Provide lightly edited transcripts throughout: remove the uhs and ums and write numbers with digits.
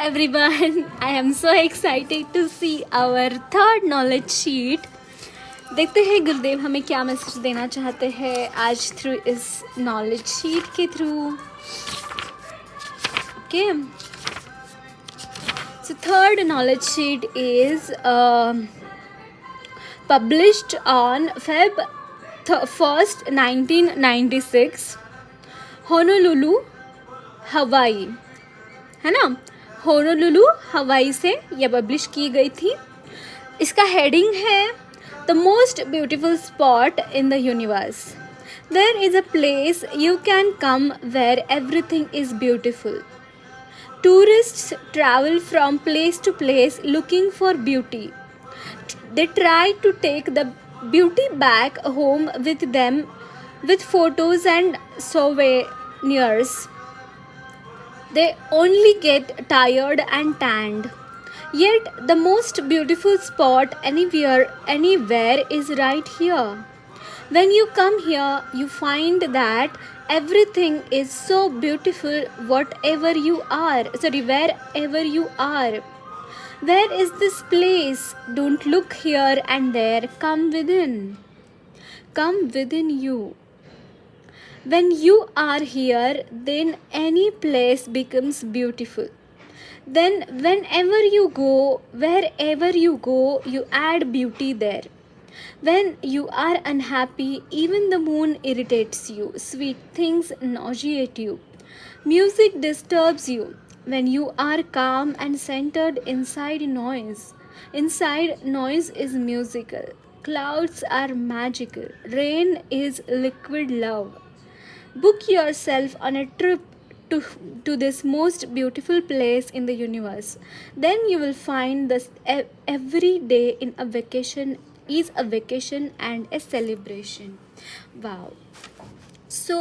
everyone. I am so excited to see our third knowledge sheet. देखते हैं गुरुदेव हमें क्या मैसेज देना चाहते हैं आज थ्रू इस नॉलेज शीट के through. Okay, so third knowledge sheet is published on Feb 1st 1996, Honolulu हवाई, है ना. होनोलुलु हवाई से यह पब्लिश की गई थी. इसका हेडिंग है the most beautiful spot in the universe. There is a place you can come where everything is beautiful. Tourists travel from place to place looking for beauty. They try to take the beauty back home with them with photos and souvenirs. They only get tired and tanned. Yet the most beautiful spot anywhere is right here. When you come here, you find that everything is so beautiful wherever you are. Where is this place? Don't look here and there. Come within. Come within you. When you are here, then any place becomes beautiful. Then wherever you go, you add beauty there. When you are unhappy, even the moon irritates you. Sweet things nauseate you. Music disturbs you. When you are calm and centered, inside noise is musical. Clouds are magical. Rain is liquid love. Book yourself on a trip to this most beautiful place in the universe. Then you will find this every day in a vacation is a vacation and a celebration. Wow. So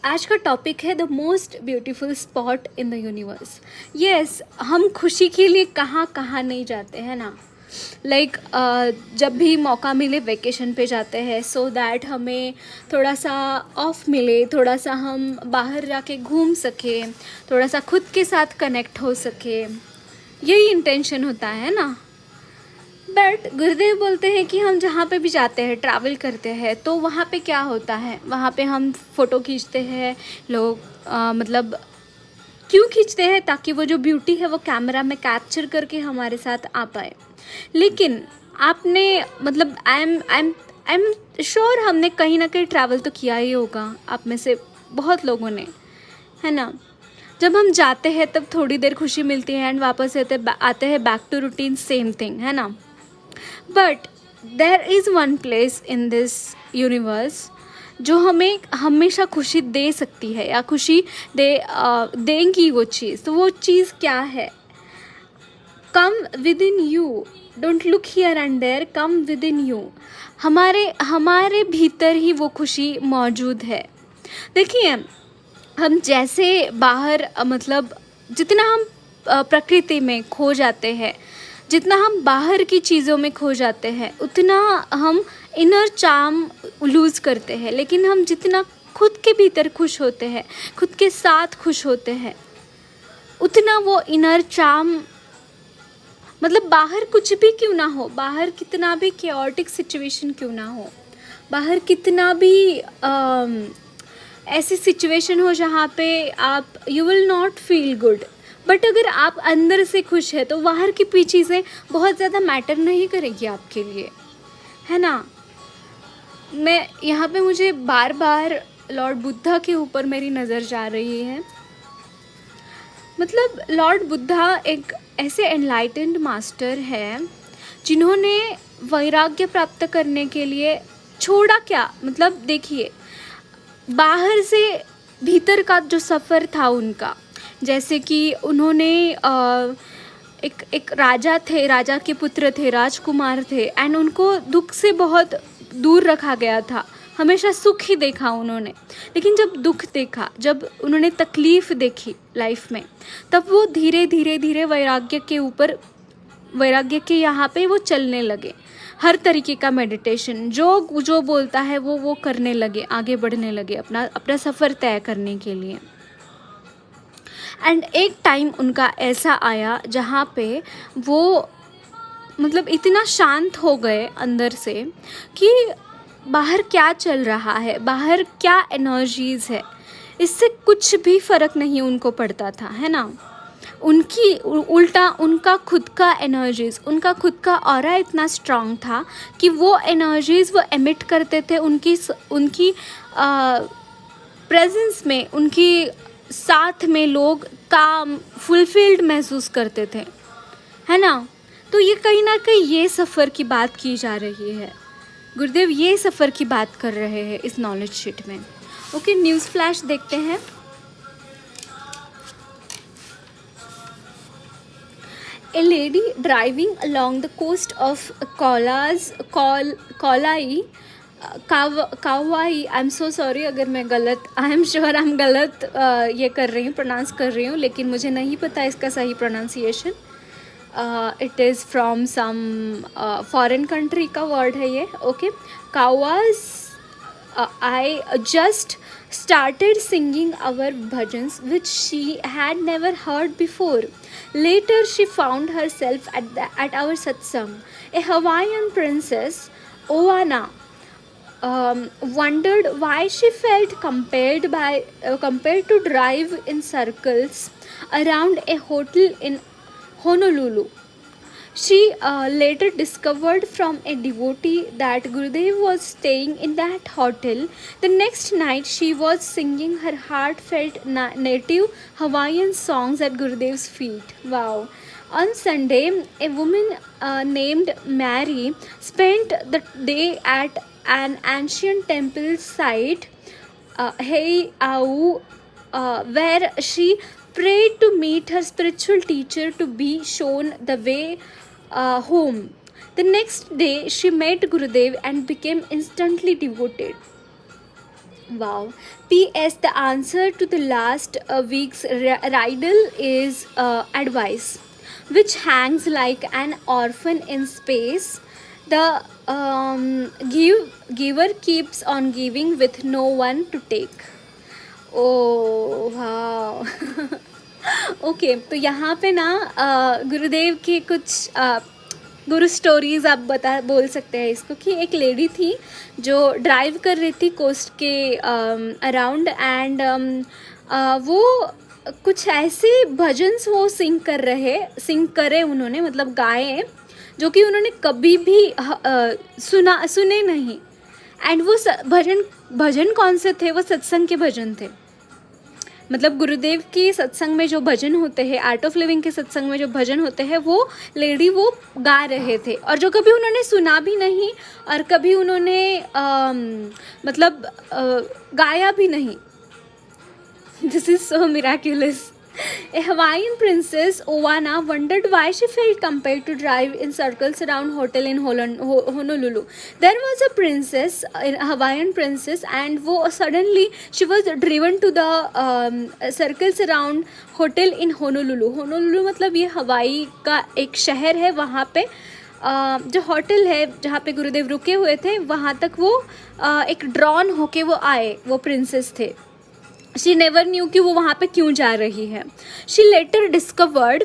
आज का topic है the most beautiful spot in the universe. Yes, हम खुशी के लिए कहाँ कहाँ नहीं जाते हैं ना. लाइक जब भी मौका मिले वेकेशन पे जाते हैं सो दैट हमें थोड़ा सा ऑफ मिले, थोड़ा सा हम बाहर जाके घूम सके, थोड़ा सा खुद के साथ कनेक्ट हो सके. यही इंटेंशन होता है ना. बट गुरुदेव बोलते हैं कि हम जहाँ पे भी जाते हैं, ट्रैवल करते हैं, तो वहाँ पे क्या होता है, वहाँ पे हम फ़ोटो खींचते हैं. लोग मतलब क्यों खींचते हैं? ताकि वो जो ब्यूटी है वो कैमरा में कैप्चर करके हमारे साथ आ पाए. लेकिन आपने मतलब आई एम श्योर हमने कहीं ना कहीं ट्रैवल तो किया ही होगा, आप में से बहुत लोगों ने, है ना. जब हम जाते हैं तब थोड़ी देर खुशी मिलती है एंड वापस आते हैं back to routine, same thing, है ना. But there is one place in this universe जो हमें हमेशा खुशी दे सकती है या खुशी देंगी वो चीज़. तो वो चीज़ क्या है? Come within you. Don't look here and there. Come within you. हमारे भीतर ही वो खुशी मौजूद है. देखिए, हम जैसे बाहर मतलब जितना हम प्रकृति में खो जाते हैं, जितना हम बाहर की चीज़ों में खो जाते हैं, उतना हम इनर चार्म लूज़ करते हैं. लेकिन हम जितना खुद के भीतर खुश होते हैं, खुद के साथ खुश होते हैं, उतना वो इनर चार्म मतलब बाहर कुछ भी क्यों ना हो, बाहर कितना भी केओटिक सिचुएशन क्यों ना हो, बाहर कितना भी ऐसी सिचुएशन हो जहाँ पे आप you will not feel good, but अगर आप अंदर से खुश है तो बाहर की भी चीज़ें बहुत ज़्यादा मैटर नहीं करेगी आपके लिए, है ना. मैं यहाँ पे मुझे बार बार लॉर्ड बुद्धा के ऊपर मेरी नज़र जा रही है. मतलब लॉर्ड बुद्धा एक ऐसे एनलाइटेंड मास्टर है जिन्होंने वैराग्य प्राप्त करने के लिए छोड़ा क्या, मतलब देखिए बाहर से भीतर का जो सफ़र था उनका, जैसे कि उन्होंने एक राजा थे, राजा के पुत्र थे, राजकुमार थे, एंड उनको दुख से बहुत दूर रखा गया था. हमेशा सुख ही देखा उन्होंने. लेकिन जब दुख देखा, जब उन्होंने तकलीफ़ देखी लाइफ में, तब वो धीरे धीरे वैराग्य के यहाँ पे वो चलने लगे. हर तरीके का मेडिटेशन जो बोलता है वो करने लगे, आगे बढ़ने लगे अपना सफ़र तय करने के लिए. एंड एक टाइम उनका ऐसा आया जहाँ पे वो मतलब इतना शांत हो गए अंदर से कि बाहर क्या चल रहा है, बाहर क्या एनर्जीज़ है, इससे कुछ भी फ़र्क नहीं उनको पड़ता था, है ना। उनकी उल्टा उनका खुद का एनर्जीज़, उनका खुद का ऑरा इतना स्ट्रांग था कि वो एनर्जीज़ वो एमिट करते थे, उनकी प्रेजेंस में, उनकी साथ में लोग काम फुलफिल्ड महसूस करते थे, है ना। तो ये कहीं ना कहीं ये सफ़र की बात की जा रही है, गुरुदेव ये सफ़र की बात कर रहे हैं इस नॉलेज शीट में। ओके, न्यूज़ फ्लैश देखते हैं। A lady driving along the coast of Kauai, I am so sorry अगर मैं गलत, I am sure I am गलत ये कर रही हूँ, प्रोनाउंस कर रही हूँ, लेकिन मुझे नहीं पता इसका सही pronunciation. It is from some foreign country का वर्ड है ये। ओके, कावाज, I just started singing our bhajans which she had never heard before. Later she found herself at our satsang. A Hawaiian princess, Oana, wondered why she felt compelled to drive in circles around a hotel in Honolulu. She later discovered from a devotee that Gurudev was staying in that hotel. The next night, she was singing her heartfelt native Hawaiian songs at Gurudev's feet. Wow. On Sunday, a woman named Mary spent the day at an ancient temple site, Heiau, where she prayed to meet her spiritual teacher to be shown the way home. The next day, she met Gurudev and became instantly devoted. Wow. P.S. The answer to the last week's riddle is advice, which hangs like an orphan in space. The giver keeps on giving with no one to take. Oh, wow. Okay तो यहाँ पे ना गुरुदेव के कुछ गुरु stories आप बोल सकते हैं इसको, कि एक लेडी थी जो ड्राइव कर रही थी कोस्ट के अराउंड, एंड वो कुछ ऐसे भजन्स वो सिंग करे उन्होंने, मतलब गाए, जो कि उन्होंने कभी भी सुने नहीं। एंड वो भजन कौन से थे? वो सत्संग के भजन थे। मतलब गुरुदेव के सत्संग में जो भजन होते हैं, आर्ट ऑफ लिविंग के सत्संग में जो भजन होते हैं, वो लेडी वो गा रहे थे, और जो कभी उन्होंने सुना भी नहीं और कभी उन्होंने मतलब गाया भी नहीं। This is so miraculous. A Hawaiian princess, Oana, wondered why she felt compelled to drive in circles around hotel in Honolulu. There was a princess, a Hawaiian princess, and suddenly she was driven to the circles around hotel in Honolulu. Honolulu मतलब ये हवाई का एक शहर है। वहाँ पे जो होटल है जहाँ पे गुरुदेव रुके हुए थे, वहाँ तक वो एक ड्रॉन होके वो आए, वो प्रिंसेस थे। She never knew कि वो वहाँ पे क्यों जा रही है। She later discovered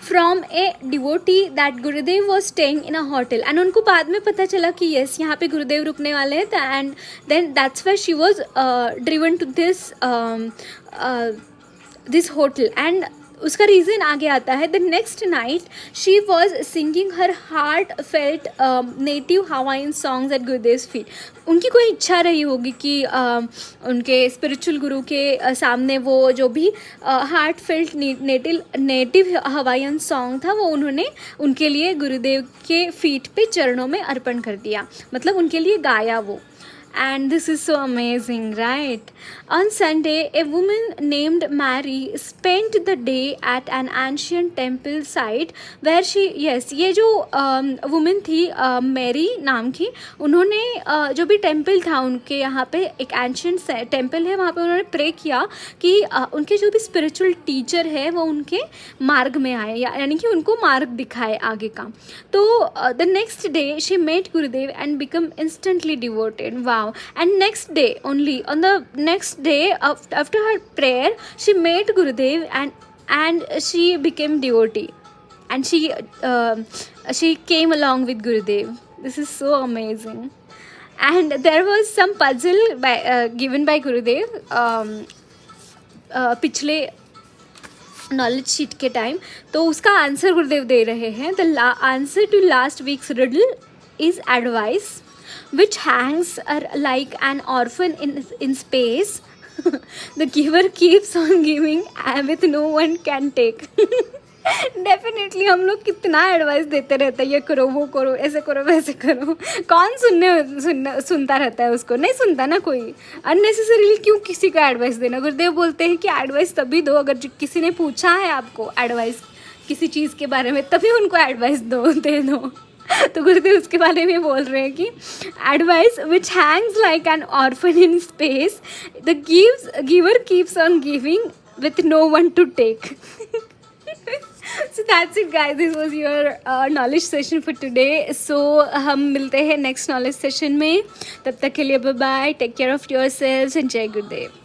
from a devotee that Gurudev was staying in a hotel, and उनको बाद में पता चला कि yes यहाँ पे गुरुदेव रुकने वाले हैं, and then that's why she was driven to this hotel, and उसका रीज़न आगे आता है। The next night she was singing her heart felt native Hawaiian songs at Gurudev's feet. उनकी कोई इच्छा रही होगी कि उनके स्पिरिचुअल गुरु के सामने वो जो भी heart felt native Hawaiian song था, वो उन्होंने उनके लिए गुरुदेव के फीट पे चरणों में अर्पण कर दिया, मतलब उनके लिए गाया वो। And this is so amazing, right? On Sunday, a woman named Mary spent the day at an ancient temple site where she, yes, ये जो woman थी मैरी नाम की, उन्होंने जो भी टेम्पल था उनके यहाँ पे, एक एंशियंट टेम्पल है, वहाँ पे उन्होंने प्रे किया कि उनके जो भी स्पिरिचुअल टीचर है वो उनके मार्ग में आए, यानी कि उनको मार्ग दिखाए आगे का। तो the next day she met Gurudev and become instantly devoted. Wow, now. And next day, only on the next day after her prayer, she met Gurudev, and she became devotee, and she came along with Gurudev. This is so amazing. And there was some puzzle given by Gurudev पिछले knowledge sheet के time, तो उसका answer Gurudev दे रहे हैं. The answer to last week's riddle is advice which hangs like an orphan in space. The giver keeps on giving with no one can take. Definitely हम लोग कितना एडवाइस देते रहते हैं, ये करो वो करो ऐसे करो वैसे करो. कौन सुनता रहता है उसको? नहीं सुनता ना कोई. अननेसेसरीली क्यों किसी को एडवाइस देना. गुरुदेव बोलते हैं कि एडवाइस तभी दो अगर किसी ने पूछा है आपको एडवाइस किसी चीज़ के बारे में, तभी उनको एडवाइस दे दो. तो गुरुदेव उसके बारे में बोल रहे हैं कि advice which hangs like an orphan in space, the giver keeps on giving with no one to take. So that's it guys, this was your knowledge session for today. So हम मिलते हैं next knowledge session में. तब तक के लिए bye bye, take care of yourselves and जय गुरुदेव.